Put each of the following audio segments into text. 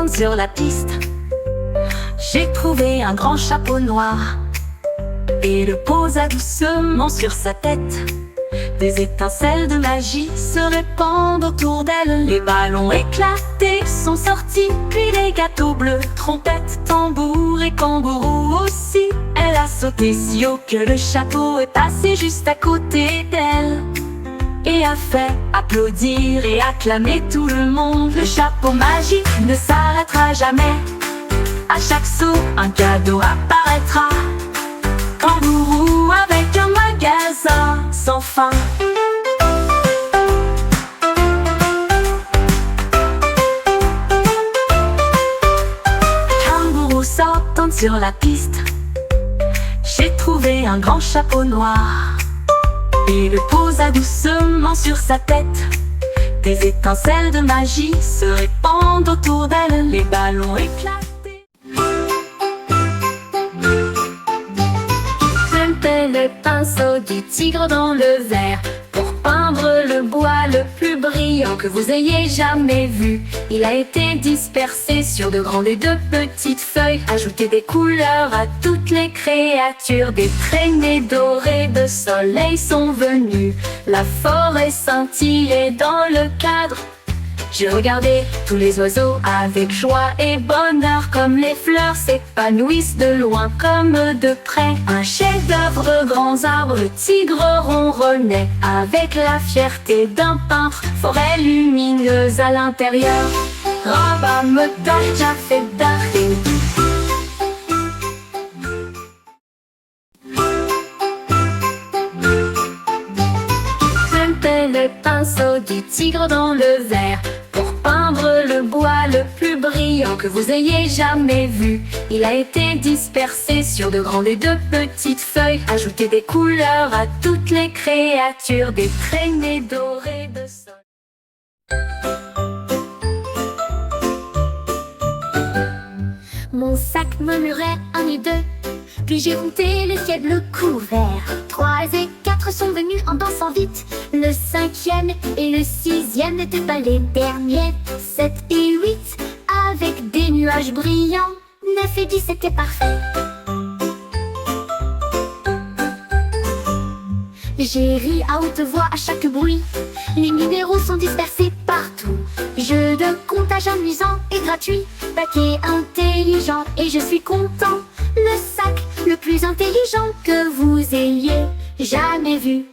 sortant sur la piste, j'ai trouvé un grand chapeau noir et le posa doucement sur sa tête. Des étincelles de magie se répandent autour d'elle. Les ballons éclatés sont sortis, puis les gâteaux bleus, trompettes, tambours et kangourous aussi. Elle a sauté si haut que le chapeau est passé juste à côté d'elle et a fait applaudir et acclamer tout le monde. Le chapeau magique ne s'arrêtera jamais. À chaque saut, un cadeau apparaîtra. Kangourou avec un magasin sans fin. Kangourou sortant sur la piste, j'ai trouvé un grand chapeau noir et le posa doucement sur sa tête. Des étincelles de magie se répandent autour d'elle. Les ballons éclatés. Grimpait le pinceau du tigre dans le verre pour peindre le bois le plus brillant que vous ayez jamais vu. Il a été dispersé sur de grandes et de petites feuilles. Ajouter des couleurs à toutes les créatures. Des traînées dorées de soleil sont venues. La forêt scintillait dans le cadre. J'ai regardé tous les oiseaux avec joie et bonheur. Comme les fleurs s'épanouissent de loin comme de près. Un chef-d'œuvre, grands arbres, le tigre ronronnait avec la fierté d'un peintre. Forêt lumineuse à l'intérieur. Rabba me déjà fait d'arrêt. Le pinceau du tigre dans le verre pour peindre le bois le plus brillant que vous ayez jamais vu. Il a été dispersé sur de grandes et de petites feuilles. Ajouter des couleurs à toutes les créatures. Des traînées dorées de sol. Mon sac murmurait un et deux, puis j'ai compté les quais de le couvert. 3 et 4 sont venus en dansant vite. Le 5e et le 6e n'étaient pas les derniers. 7 et 8 avec des nuages brillants. 9 et 10 c'était parfait. J'ai ri à haute voix à chaque bruit. Les numéros sont dispersés partout. Jeu de comptage amusant et gratuit. Paquet intelligent et je suis content. Le sac le plus intelligent que vous ayez jamais vu.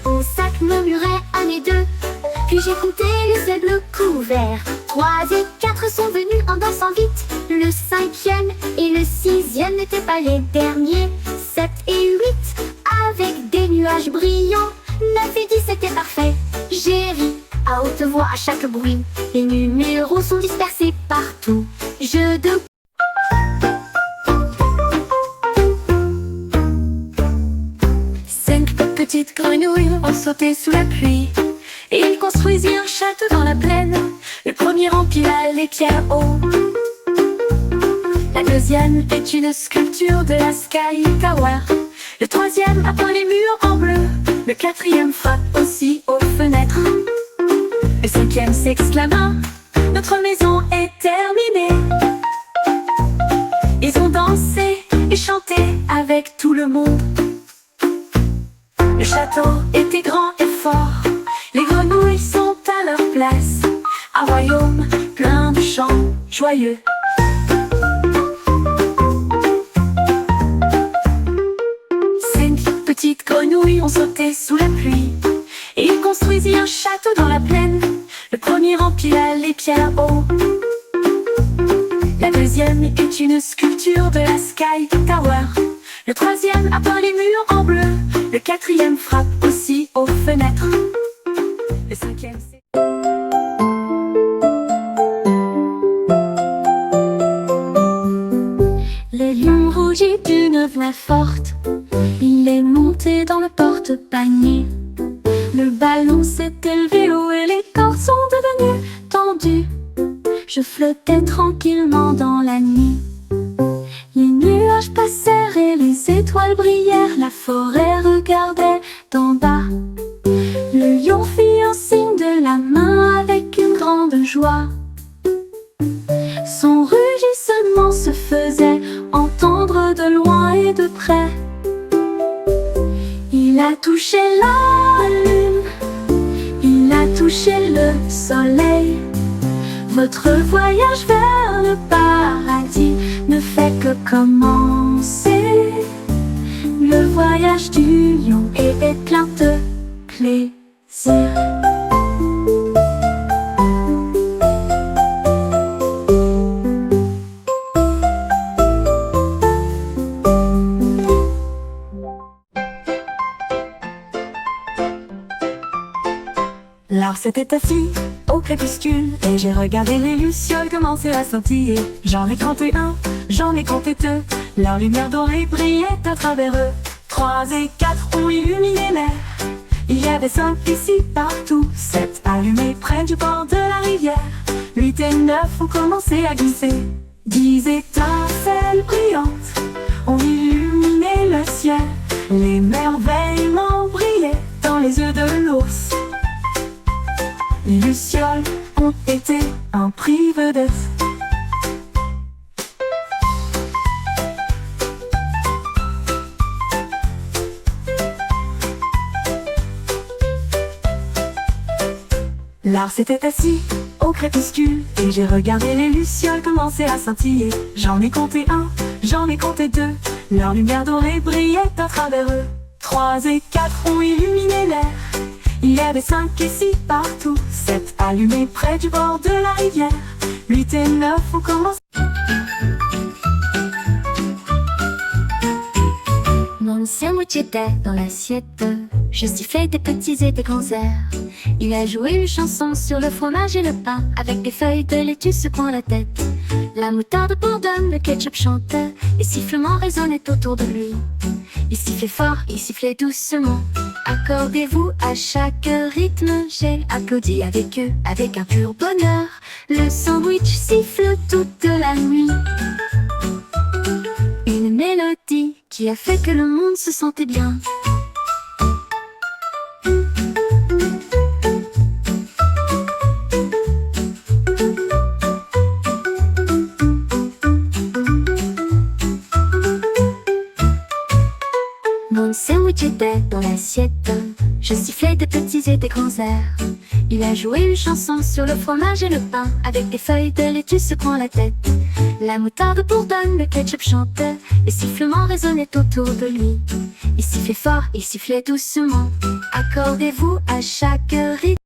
Mon sac murmurait 1 et 2, puis j'ai compté les aigles couverts. 3 et 4 sont venus en dansant vite. Le 5e et le 6e n'étaient pas les derniers. 7 et 8 avec des nuages brillants. 9 et 10 c'était parfait. J'ai ri à haute voix à chaque bruit. Les numéros sont dispersés partout. Jeu de... Cinq petites grenouilles ont sauté sous la pluie et ils construisirent un château dans la plaine. Le premier empila les pierres hauts. La deuxième est une sculpture de la Sky Tower. Le troisième a peint les murs en bleu. Le quatrième frappe aussi aux fenêtres. Le cinquième s'exclama: notre maison est terminée. Ils ont dansé et chanté avec tout le monde. Le château était grand et fort. Les grenouilles sont à leur place. Un royaume plein de chants joyeux. Cinq petites grenouilles ont sauté sous la pluie et ils construisirent un château dans la plaine. Le premier empila les pierres hauts. La deuxième est une sculpture de la Sky Tower. Le troisième a peint les murs en bleu. Le quatrième frappe aussi aux fenêtres. Le cinquième c'est... Le lion rougit d'une voix forte. Il est monté dans le porte-panier. Le ballon s'est élevé haut et les cordes sont devenues tendues. Je flottais tranquillement dans la nuit. Les nuages passèrent et les étoiles brillèrent. La forêt regardait d'en bas. Le lion regardé de près. Il a touché la lune, il a touché le soleil. Votre voyage vers le paradis ne fait que commencer. Le voyage du lion est plein de plaisir. L'art s'était assis au crépuscule et j'ai regardé les lucioles commencer à scintiller. J'en ai compté un, j'en ai compté deux, leur lumière dorée brillait à travers eux. 3 et 4 ont illuminé l'air. Il y avait 5 ici partout, 7 allumés près du bord de la rivière. 8 et 9 ont commencé à glisser. 10 étincelles brillantes ont illuminé le ciel. L'émerveillement brillait dans les yeux de l'ours. Les lucioles ont été un prix vedette. L'art s'était assis au crépuscule et j'ai regardé les lucioles commencer à scintiller. J'en ai compté un, j'en ai compté deux, leur lumière dorée brillait à travers eux. 3 et 4 ont illuminé l'air. Il y avait 5 ici partout, 7 allumés près du bord de la rivière. 8 et 9 ont commencé. Mon sandwich était dans l'assiette. Je sifflais des petits et des grands airs. Il a joué une chanson sur le fromage et le pain, avec des feuilles de laitue secouant la tête. La moutarde bourdonne, le ketchup chantait, les sifflements résonnaient autour de lui. Il sifflait fort, il sifflait doucement. Accordez-vous à chaque rythme. J'ai applaudi avec eux, avec un pur bonheur. Le sandwich siffle toute la nuit. Une mélodie qui a fait que le monde se sentait bien. Mon sandwich était dans l'assiette. Je sifflais des petits et des grands airs. Il a joué une chanson sur le fromage et le pain, avec des feuilles de laitue secouant la tête. La moutarde bourdonne, le ketchup chantait, les sifflements résonnaient autour de lui. Il sifflait fort, il sifflait doucement. Accordez-vous à chaque rythme.